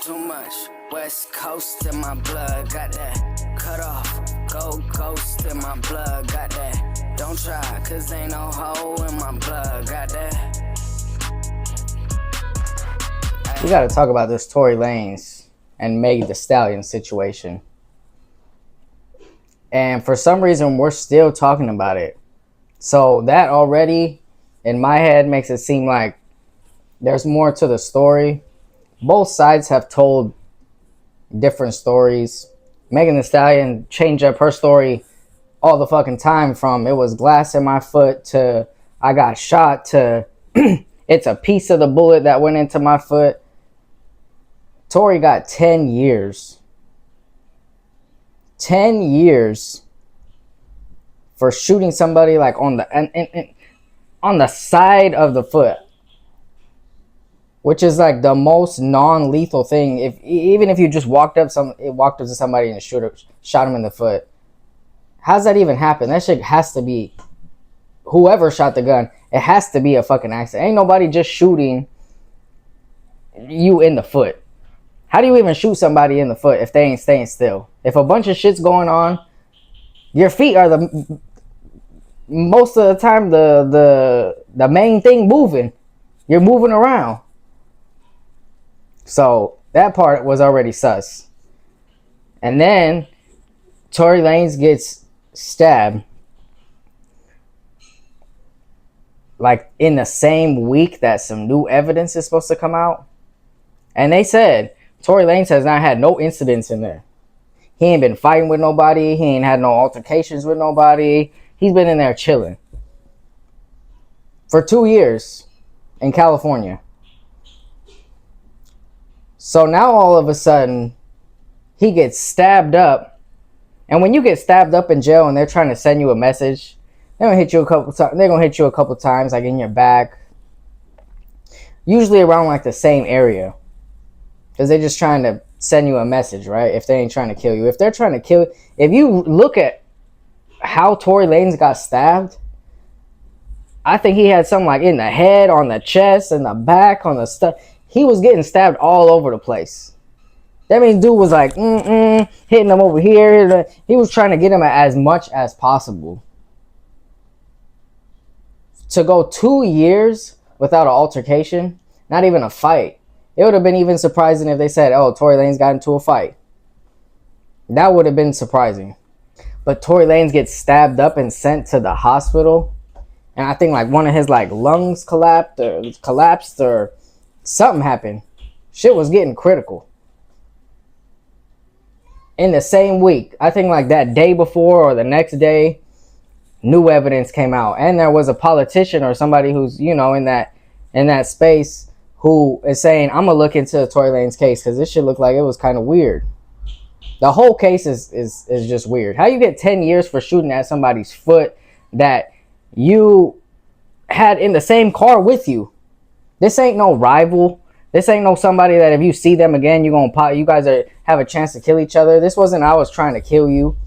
Too much West Coast in my blood, got that cut off, go ghost in my blood, got that. Don't try, cause ain't no hoe in my blood, got that. We gotta talk about this Tory Lanez and Meg the Stallion situation. And for some reason, we're still talking about it. So that already, in my head, makes it seem like there's more to the story. Both sides have told different stories. Megan Thee Stallion changed up her story all the fucking time, from it was glass in my foot to I got shot to it's a piece of the bullet that went into my foot. Tory got 10 years. 10 years for shooting somebody like on the side of the foot, which is like the most non-lethal thing. Even if you just walked up to somebody and shot him in the foot, how's that even happen? That shit has to be whoever shot the gun. It has to be a fucking accident. Ain't nobody just shooting you in the foot. How do you even shoot somebody in the foot if they ain't staying still? If a bunch of shit's going on, your feet are the most of the time the main thing moving. You're moving around. So that part was already sus. And then Tory Lanez gets stabbed like in the same week that some new evidence is supposed to come out. And they said Tory Lanez has not had no incidents in there. He ain't been fighting with nobody. He ain't had no altercations with nobody. He's been in there chilling for 2 years in California. So now all of a sudden, he gets stabbed up. And when you get stabbed up in jail and they're trying to send you a message, they're gonna hit you a couple times, like in your back. Usually around like the same area, because they're just trying to send you a message, right? If they ain't trying to kill you. If they're trying to kill you, if you look at how Tory Lanez got stabbed, I think he had something like in the head, on the chest, in the back, on the stuff. He was getting stabbed all over the place. That means dude was like, hitting him over here. He was trying to get him as much as possible. To go 2 years without an altercation, not even a fight. It would have been even surprising if they said, oh, Tory Lanez got into a fight. That would have been surprising. But Tory Lanez gets stabbed up and sent to the hospital. And I think like one of his like lungs collapsed or something happened. Shit was getting critical. In the same week, I think like that day before or the next day, new evidence came out. And there was a politician or somebody who's, in that space who is saying, I'm going to look into Tory Lanez case because this shit looked like it was kind of weird. The whole case is just weird. How you get 10 years for shooting at somebody's foot that you had in the same car with you? This ain't no rival. This ain't no somebody that if you see them again, you're going to pop. You guys have a chance to kill each other. This wasn't I was trying to kill you.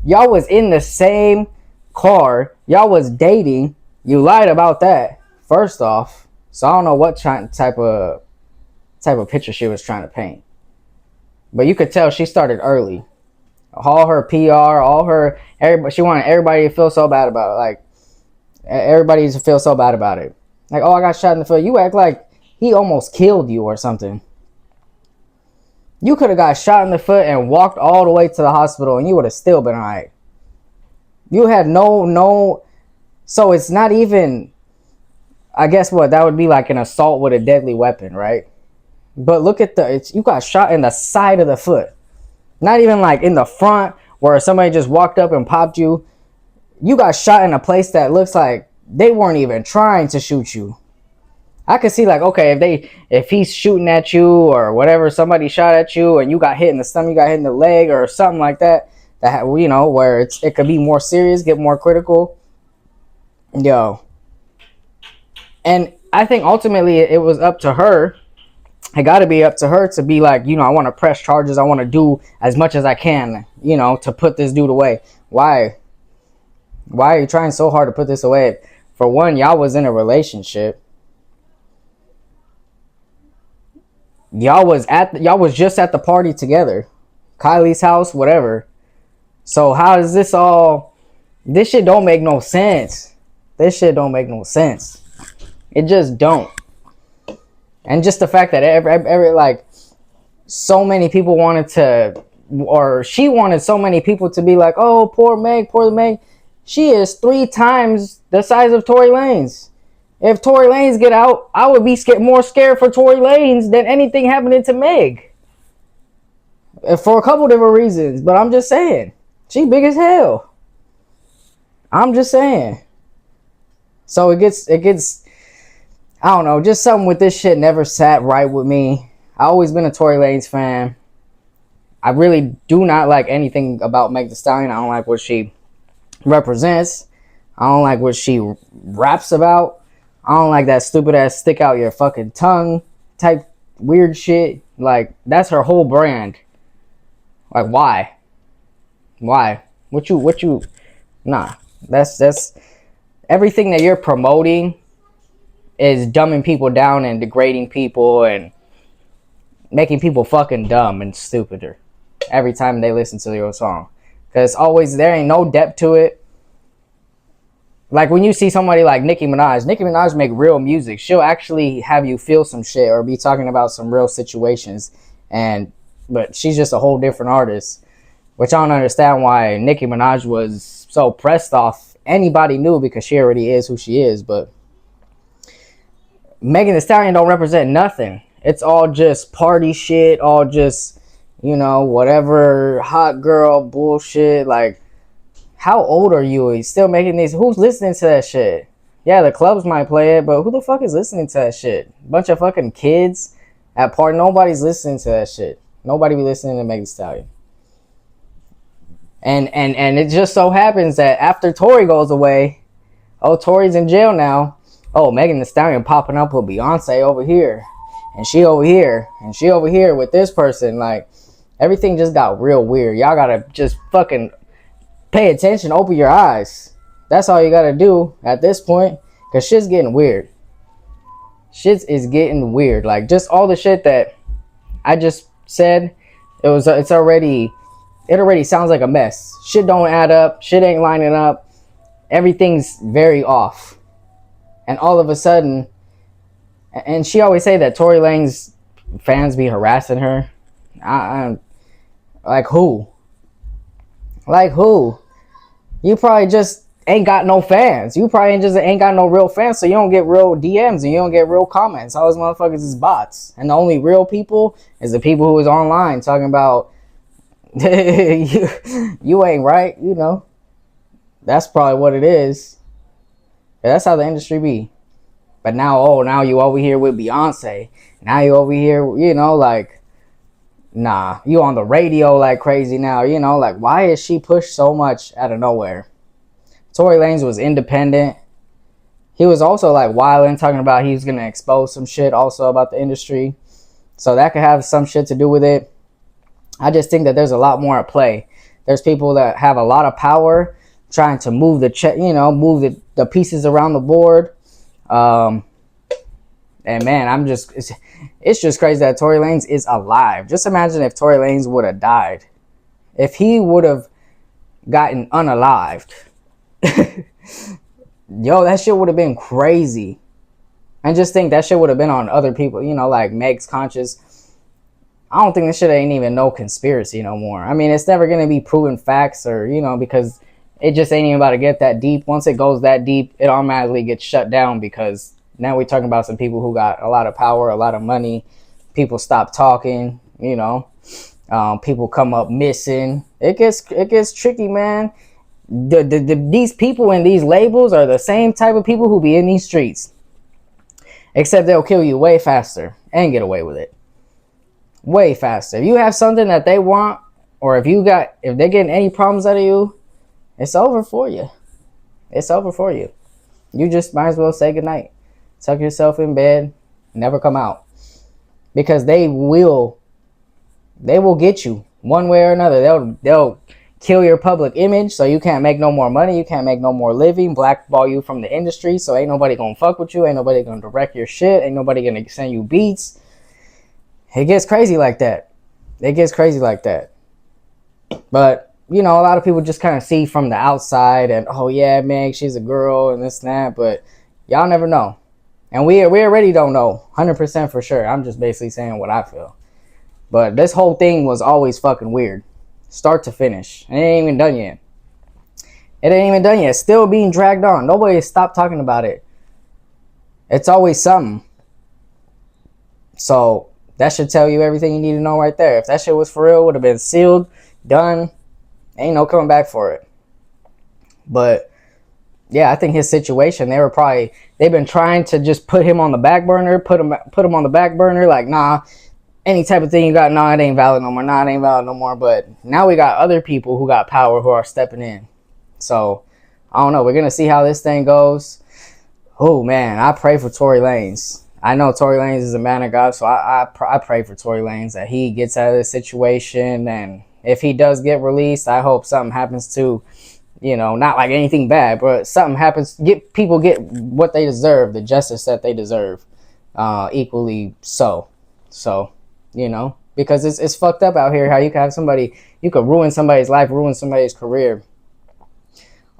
Y'all was in the same car. Y'all was dating. You lied about that, first off. So I don't know what type of picture she was trying to paint. But you could tell she started early. All her PR, everybody, she wanted everybody to feel so bad about it. Like, everybody used to feel so bad about it. Like, oh, I got shot in the foot. You act like he almost killed you or something. You could have got shot in the foot and walked all the way to the hospital and you would have still been alright. You had no. So it's not even, I guess what, that would be like an assault with a deadly weapon, right? But look at you got shot in the side of the foot. Not even like in the front where somebody just walked up and popped you. You got shot in a place that looks like they weren't even trying to shoot you. I could see like, okay, if he's shooting at you or whatever, somebody shot at you and you got hit in the stomach, you got hit in the leg or something like that, where it could be more serious, get more critical. Yo. And I think ultimately it was up to her. It got to be up to her to be like, I want to press charges. I want to do as much as I can, to put this dude away. Why? Why are you trying so hard to put this away? For one, y'all was in a relationship. y'all was just at the party together, Kylie's house, whatever. So how does this all? This shit don't make no sense. This shit don't make no sense. It just don't. And just the fact that every like so many people wanted to, or she wanted so many people to be like, oh, poor Meg, poor Meg. She is 3 times the size of Tory Lanez. If Tory Lanez get out, I would be more scared for Tory Lanez than anything happening to Meg. For a couple different reasons, but I'm just saying, she big as hell. I'm just saying. So it gets, I don't know, just something with this shit never sat right with me. I always been a Tory Lanez fan. I really do not like anything about Meg Thee Stallion. I don't like what she represents. I don't like what she raps about. I don't like that stupid ass stick out your fucking tongue type weird shit. Like, that's her whole brand. Like, why? What you nah. That's everything that you're promoting is dumbing people down and degrading people and making people fucking dumb and stupider every time they listen to your song. Because always, there ain't no depth to it. Like when you see somebody like Nicki Minaj make real music. She'll actually have you feel some shit or be talking about some real situations. But she's just a whole different artist. Which I don't understand why Nicki Minaj was so pressed off. Anybody knew because she already is who she is. But Megan Thee Stallion don't represent nothing. It's all just party shit. All just, you know, whatever hot girl bullshit. Like, how old are you? He's still making these. Who's listening to that shit? Yeah, the clubs might play it, but who the fuck is listening to that shit? Bunch of fucking kids at party. Nobody's listening to that shit. Nobody be listening to Megan Thee Stallion. And it just so happens that after Tory goes away, oh, Tory's in jail now. Oh, Megan Thee Stallion popping up with Beyonce over here. And she over here. And she over here with this person. Like, everything just got real weird. Y'all gotta just fucking pay attention, open your eyes. That's all you gotta do at this point, because shit's getting weird. Shit is getting weird. Like, just all the shit that I just said, it already sounds like a mess. Shit don't add up. Shit ain't lining up. Everything's very off. And all of a sudden, and she always say that Tory Lanez fans be harassing her. Like who? Like who? You probably just ain't got no fans. You probably just ain't got no real fans, so you don't get real DMs and you don't get real comments. All those motherfuckers is bots. And the only real people is the people who is online talking about you ain't right, you know. That's probably what it is. Yeah, that's how the industry be. But now you over here with Beyonce. Now you over here, you know, like, nah, you on the radio like crazy now, you know, like, why is she pushed so much out of nowhere? Tory Lanez was independent. He was also like wilding, talking about he's gonna expose some shit also about the industry. So that could have some shit to do with it. I just think that there's a lot more at play. There's people that have a lot of power trying to move move the pieces around the board. And man, it's just crazy that Tory Lanez is alive. Just imagine if Tory Lanez would have died. If he would have gotten unalived. Yo, that shit would have been crazy. And just think that shit would have been on other people, you know, like Meg's conscious. I don't think this shit ain't even no conspiracy no more. I mean, it's never going to be proven facts or, you know, because it just ain't even about to get that deep. Once it goes that deep, it automatically gets shut down because now we're talking about some people who got a lot of power, a lot of money. People stop talking, you know. People come up missing. It gets tricky, man. These people in these labels are the same type of people who be in these streets. Except they'll kill you way faster and get away with it. Way faster. If you have something that they want, or if they're getting any problems out of you, it's over for you. It's over for you. You just might as well say goodnight. Tuck yourself in bed, never come out. Because they will get you one way or another. They'll kill your public image so you can't make no more money, you can't make no more living, blackball you from the industry, so ain't nobody gonna fuck with you, ain't nobody gonna direct your shit, ain't nobody gonna send you beats. It gets crazy like that. It gets crazy like that. But, you know, a lot of people just kind of see from the outside and, oh, yeah, man, she's a girl and this and that. But y'all never know. And we already don't know 100% for sure. I'm just basically saying what I feel. But this whole thing was always fucking weird. Start to finish. It ain't even done yet. It ain't even done yet. Still being dragged on. Nobody stopped talking about it. It's always something. So that should tell you everything you need to know right there. If that shit was for real, would have been sealed, done. Ain't no coming back for it. But yeah, I think his situation, they've been trying to just put him on the back burner, put him on the back burner, like, nah, any type of thing you got, nah, it ain't valid no more, nah, it ain't valid no more. But now we got other people who got power who are stepping in. So I don't know. We're gonna see how this thing goes. Oh man, I pray for Tory Lanez. I know Tory Lanez is a man of God, so I pray for Tory Lanez that he gets out of this situation, and if he does get released, I hope something happens to, you know, not like anything bad, but something happens. People get what they deserve, the justice that they deserve, equally so. So, you know, because it's fucked up out here how you can have somebody, you could ruin somebody's life, ruin somebody's career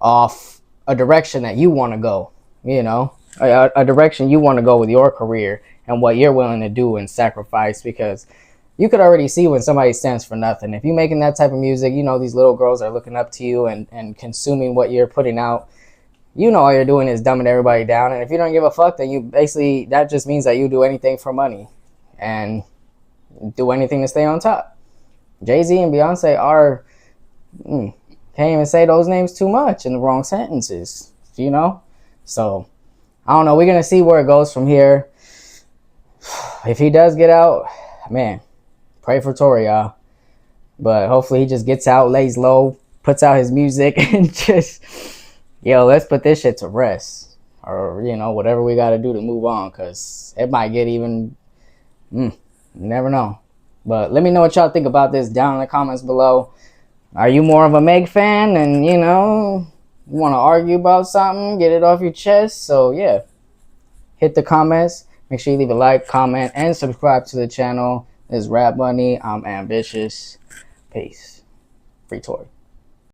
off a direction that you want to go, you know, a direction you want to go with your career and what you're willing to do and sacrifice, because you could already see when somebody stands for nothing. If you're making that type of music, you know, these little girls are looking up to you and consuming what you're putting out. You know, all you're doing is dumbing everybody down. And if you don't give a fuck, then you basically, that just means that you do anything for money and do anything to stay on top. Jay-Z and Beyonce are, can't even say those names too much in the wrong sentences, you know? So, I don't know. We're going to see where it goes from here. If he does get out, man, pray for Tory, y'all. But hopefully he just gets out, lays low, puts out his music, and just, yo, let's put this shit to rest. Or, you know, whatever we got to do to move on, because it might get even, you never know. But let me know what y'all think about this down in the comments below. Are you more of a Meg fan and, you know, you want to argue about something, get it off your chest? So, yeah, hit the comments. Make sure you leave a like, comment, and subscribe to the channel. This is Rap Bunny. I'm ambitious. Peace. Free Tory.